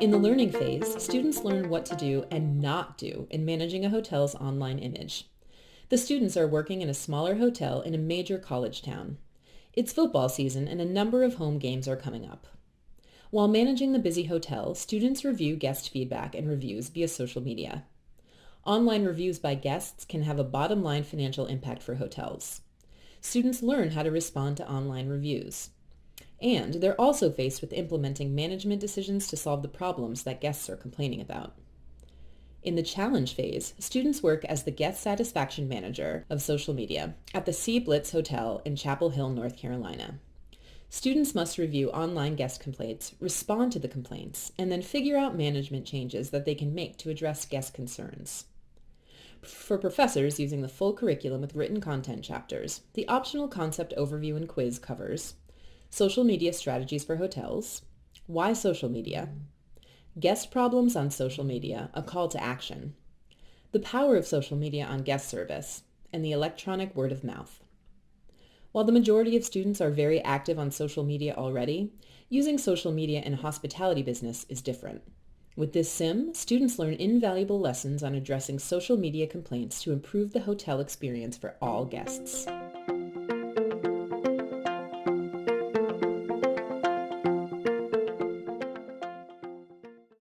In the learning phase, students learn what to do and not do in managing a hotel's online image. The students are working in a smaller hotel in a major college town. It's football season and a number of home games are coming up. While managing the busy hotel, students review guest feedback and reviews via social media. Online reviews by guests can have a bottom-line financial impact for hotels. Students learn how to respond to online reviews. And they're also faced with implementing management decisions to solve the problems that guests are complaining about. In the challenge phase, students work as the guest satisfaction manager of social media at the Sea Blitz Hotel in Chapel Hill, North Carolina. Students must review online guest complaints, respond to the complaints, and then figure out management changes that they can make to address guest concerns. For professors using the full curriculum with written content chapters, the optional concept overview and quiz covers social media strategies for hotels, why social media, guest problems on social media, a call to action, the power of social media on guest service, and the electronic word of mouth. While the majority of students are very active on social media already, using social media in a hospitality business is different. With this sim, students learn invaluable lessons on addressing social media complaints to improve the hotel experience for all guests.